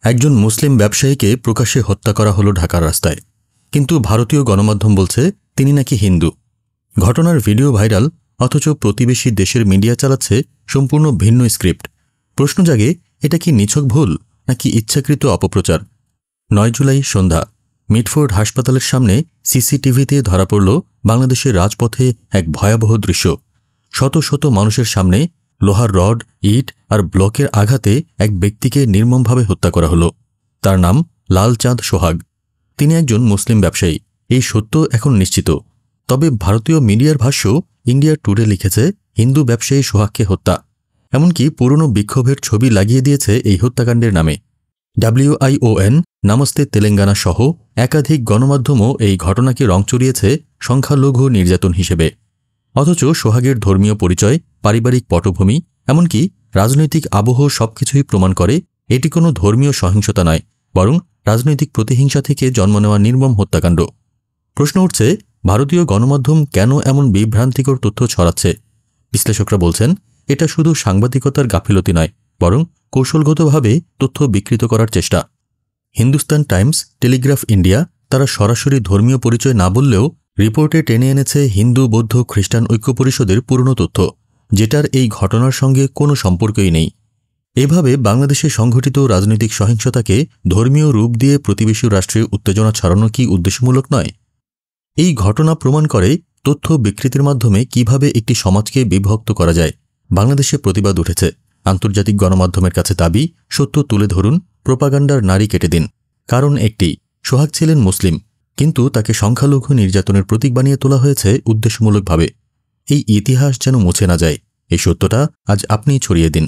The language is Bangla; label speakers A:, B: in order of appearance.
A: একজন মুসলিম ব্যবসায়ীকে প্রকাশ্যে হত্যা করা হলো ঢাকার রাস্তায়, কিন্তু ভারতীয় গণমাধ্যম বলছে তিনি নাকি হিন্দু। ঘটনার ভিডিও ভাইরাল, অথচ প্রতিবেশী দেশের মিডিয়া চালাচ্ছে সম্পূর্ণ ভিন্ন স্ক্রিপ্ট। প্রশ্ন জাগে, এটা কি নিছক ভুল নাকি ইচ্ছাকৃত অপপ্রচার? 9 জুলাই সন্ধ্যা মিডফোর্ড হাসপাতালের সামনে সিসিটিভিতে ধরা পড়ল বাংলাদেশের রাজপথে এক ভয়াবহ দৃশ্য। শত শত মানুষের সামনে লোহার রড, ইট আর ব্লকের আঘাতে এক ব্যক্তিকে নির্মমভাবে হত্যা করা হলো। তার নাম লাল চাঁদ সোহাগ। তিনি একজন মুসলিম ব্যবসায়ী। এই সত্য এখন নিশ্চিত। তবে ভারতীয় মিডিয়ার ভাষ্য, ইন্ডিয়া টুডে লিখেছে হিন্দু ব্যবসায়ী সোহাগকে হত্যা। এমনকি পুরনো বিক্ষোভের ছবি লাগিয়ে দিয়েছে এই হত্যাকাণ্ডের নামে। WION, নামস্তে তেলেঙ্গানা সহ একাধিক গণমাধ্যমও এই ঘটনাকে রং চড়িয়েছে সংখ্যালঘু নির্যাতন হিসেবে। অথচ সোহাগের ধর্মীয় পরিচয়, পারিবারিক পটভূমি, এমনকি রাজনৈতিক আবহ সবকিছুই প্রমাণ করে এটি কোনো ধর্মীয় সহিংসতা নয়, বরং রাজনৈতিক প্রতিহিংসা থেকে জন্ম নেওয়া নির্মম হত্যাকাণ্ড। প্রশ্ন উঠছে, ভারতীয় গণমাধ্যম কেন এমন বিভ্রান্তিকর তথ্য ছড়াচ্ছে? বিশ্লেষকরা বলছেন, এটা শুধু সাংবাদিকতার গাফিলতি নয়, বরং কৌশলগতভাবে তথ্য বিকৃত করার চেষ্টা। হিন্দুস্তান টাইমস, টেলিগ্রাফ ইন্ডিয়া তারা সরাসরি ধর্মীয় পরিচয় না বললেও রিপোর্টে টেনে এনেছে হিন্দু, বৌদ্ধ, খ্রিস্টান ঐক্য পরিষদের পুরনো তথ্য, যেটার এই ঘটনার সঙ্গে কোনো সম্পর্কই নেই। এভাবে বাংলাদেশে সংঘটিত রাজনৈতিক সহিংসতাকে ধর্মীয় রূপ দিয়ে প্রতিবেশী রাষ্ট্রে উত্তেজনা ছড়ানো কি উদ্দেশ্যমূলক নয়? এই ঘটনা প্রমাণ করে তথ্য বিকৃতির মাধ্যমে কিভাবে একটি সমাজকে বিভক্ত করা যায়। বাংলাদেশে প্রতিবাদ উঠেছে। আন্তর্জাতিক গণমাধ্যমের কাছে দাবি, সত্য তুলে ধরুন, প্রোপাগান্ডার নাড়ি কেটে দিন। কারণ একটি, সোহাগ ছিলেন মুসলিম, কিন্তু তাকে সংখ্যালঘু নির্যাতনের প্রতীক বানিয়ে তোলা হয়েছে উদ্দেশ্যমূলকভাবে। এই ইতিহাস যেন মুছে না যায়, এই সত্যটা আজ আপনিই ছড়িয়ে দিন।